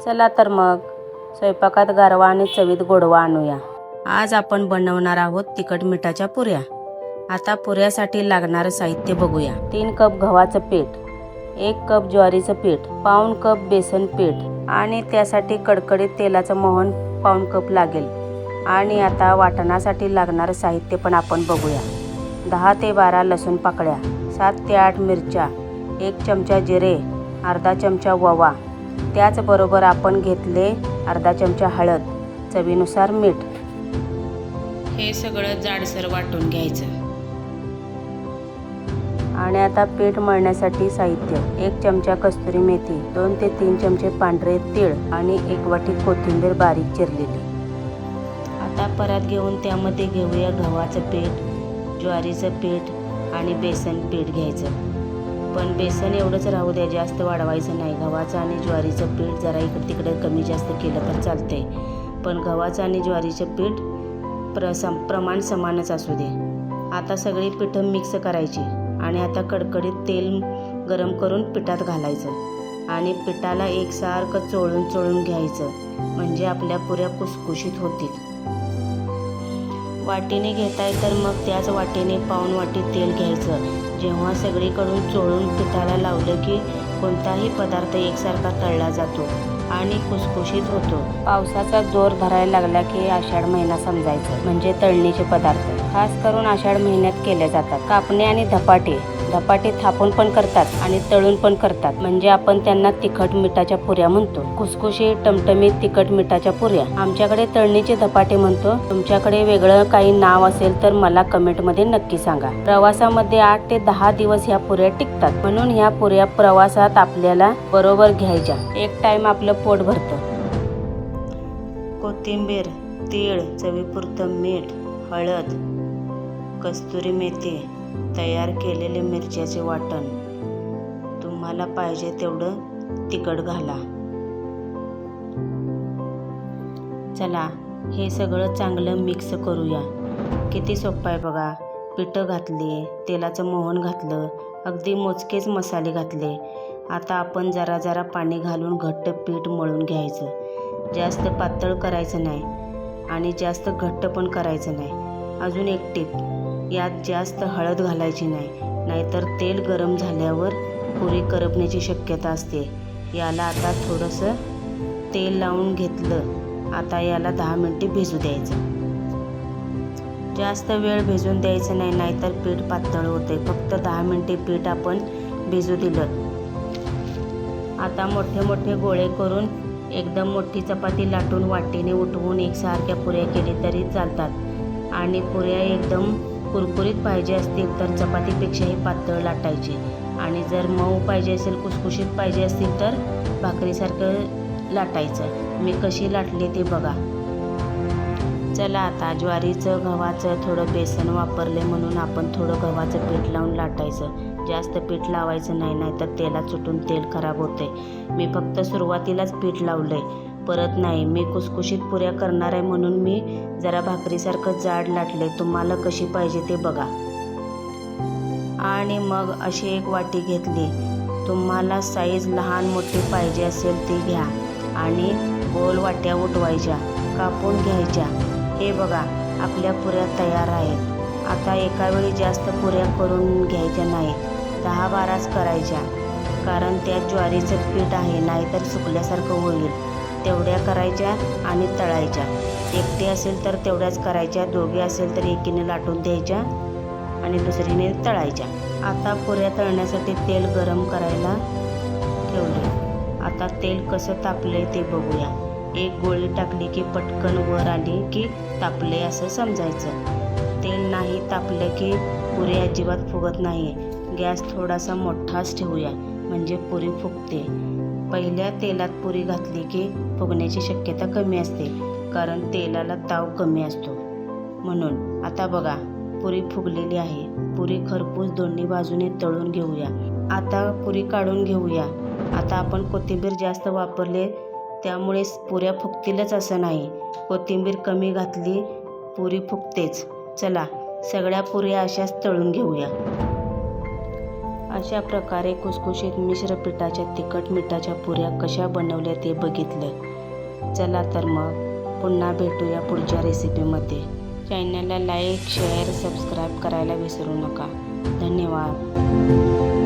चला तर मग स्वयंपाकात गारवा आणि चवीत गोडवा आणूया। आज आपण बनवणार आहोत तिखट मिठाच्या पुऱ्या। आता पुऱ्यासाठी लागणारं साहित्य बघूया। 3 कप गव्हाचं पीठ, 1 कप ज्वारीचं पीठ, पाऊण कप बेसन पीठ आणि त्यासाठी कडकडीत तेलाचं मोहन पाऊण कप लागेल। आणि आता वाटणासाठी लागणारं साहित्य पण आपण बघूया। 10 ते 12 लसूण पाकळ्या, 7 ते 8 मिरच्या, 1 चमचा जिरे, अर्धा चमचा ओवा, त्याचबरोबर आपण घेतले अर्धा चमचा हळद, चवीनुसार मीठ। हे सगळं जाडसर वाटून घ्यायचं। आणि आता पीठ मळण्यासाठी साहित्य: 1 चमचा कस्तुरी मेथी, 2 ते 3 चमचे पांढरे तीळ आणि 1 वाटी कोथिंबीर बारीक चिरलेली। आता परात घेऊन त्यामध्ये घेऊया गव्हाचं पीठ, ज्वारीचं पीठ आणि बेसन पीठ घ्यायचं। पण बेसन एवढंच राहू द्या, जास्त वाढवायचं नाही। गव्हाचं आणि ज्वारीचं पीठ जरा इकडे तिकडे कमी जास्त केलं तर चालतंय, पण गव्हाचं आणि ज्वारीचं पीठ प्रमाण समानच असू दे। आता सगळी पिठं मिक्स करायची आणि आता कडकडीत तेल गरम करून पिठात घालायचं आणि पिठाला एकसारखं चोळून घ्यायचं, म्हणजे आपल्या पुऱ्या कुसकुशीत होतील। वाटीने घेताय तर मग त्याच वाटीने पाऊण वाटी तेल घ्यायचं। जेव्हा सगळीकडून चोळून पिठाला लावलं की कोणताही पदार्थ एकसारखा तळला जातो आणि कुसकुशीत होतो। पावसाचा जोर धरायला लागला की आषाढ महिना समजायचं, म्हणजे तळणीचे पदार्थ खास करून आषाढ महिन्यात केले जातात। कापणे आणि धपाटे थापून पण करतात आणि तळून पण करतात, म्हणजे आपण त्यांना तिखट मिठाच्या पुऱ्या म्हणतो। खुसखुशीत टमटमीत तिखट मिठाच्या पुऱ्या आमच्याकडे तळणीचे धपाटे म्हणतो। तुमच्याकडे वेगळं काही नाव असेल तर मला कमेंटमध्ये नक्की सांगा। प्रवासामध्ये 8 ते 10 दिवस ह्या पुऱ्या टिकतात, म्हणून ह्या पुऱ्या प्रवासात आपल्याला बरोबर घ्यायच्या। एक टाइम आपलं पोट भरतं। कोथिंबीर, तीळ, चवीपुरतं मीठ, हळद, कस्तुरी मेथी, तयार केलेले मिरच्याचे वाटण, तुम्हाला पाहिजे तेवढं तिखट घाला। चला हे सगळं चांगलं मिक्स करूया। किती सोपं आहे बघा। पिठं घातली, तेलाचं मोहन घातलं, अगदी मोजकेच मसाले घातले। आता आपण जरा जरा पाणी घालून घट्ट पीठ मळून घ्यायचं। जास्त पातळ करायचं नाही आणि जास्त घट्ट पण करायचं नाही। अजून एक टीप, यात जास्त हळद घालायची नाही, नाहीतर तेल गरम झाल्यावर पुरी करपण्याची शक्यता असते। याला आता थोडंसं तेल लावून घेतलं। आता याला 10 मिनिटे भिजू द्यायचं। जास्त वेळ भिजून द्यायचं नाही, नाहीतर पीठ पातळ होते। फक्त 10 मिनिटे पीठ आपण भिजू दिलं। आता मोठे मोठे गोळे करून एकदम मोठी चपाती लाटून वाटीने उठवून एकसारख्या पुऱ्या केली तरी चालतात। आणि पुऱ्या एकदम कुरकुरीत पाहिजे असतील तर चपातीपेक्षाही पातळ लाटायची, आणि जर मऊ पाहिजे असेल, कुसकुशीत पाहिजे असतील तर भाकरीसारखं लाटायचं। मी कशी लाटली ते बघा। चला आता ज्वारीचं गव्हाचं थोडं बेसन वापरले म्हणून आपण थोडं गव्हाचं पीठ लावून लाटायचं। जास्त पीठ लावायचं नाही, नाहीतर तेलात सुटून तेल खराब होते। मी फक्त सुरुवातीलाच पीठ लावलंय, परत नाही। मी कुसकुशीत पुऱ्या करणार आहे म्हणून मी जरा भाकरीसारखं जाड लाटले। तुम्हाला कशी पाहिजे ते बघा। आणि मग अशी एक वाटी घेतली। तुम्हाला साईज लहान मोठी पाहिजे असेल ती घ्या आणि गोल वाट्या उठवायच्या, कापून घ्यायच्या। हे बघा आपल्या पुऱ्या तयार आहेत। आता एका वेळी जास्त पुऱ्या करून घ्यायच्या नाहीत, 10-12च करायच्या, कारण त्यात ज्वारीचं पीठ आहे, नाहीतर सुकल्यासारखं होईल। तेवढ्या करायच्या आणि तळायच्या। एकटी असेल तर तेवढ्याच करायच्या, दोघे असेल तर एकीने लाटून द्यायच्या आणि दुसरीने तळायच्या। आता पुऱ्या तळण्यासाठी तेल गरम करायला ठेवले। आता तेल कसं तापले ते बघूया। एक गोळी टाकली की पटकन वर आली की तापले असं समजायचं। तेल नाही तापलं की पुरी अजिबात फुगत नाही। गॅस थोडासा मोठाच ठेवूया, म्हणजे पुरी फुगते। पहिल्या तेलात पुरी घातली की फुगण्याची शक्यता कमी असते, कारण तेलाला ताव कमी असतो म्हणून। आता बघा पुरी फुगलेली आहे। पुरी खरपूस दोन्ही बाजूने तळून घेऊया। आता पुरी काढून घेऊया। आता आपण कोथिंबीर जास्त वापरले त्यामुळे पुऱ्या फुगतीलच असं नाही। कोथिंबीर कमी घातली पुरी फुगतेच। चला सगळ्या पुऱ्या अशाच तळून घेऊया। अशा प्रकारे खुसखुशीत मिश्र पिठाच्या तिखट मिठाच्या पुऱ्या कशा बनवल्या ते बघितलं. चला तर मग पुन्हा भेटूया पुढच्या रेसिपीमध्ये. चॅनलला लाईक, शेअर, सबस्क्राईब करायला विसरू नका. धन्यवाद.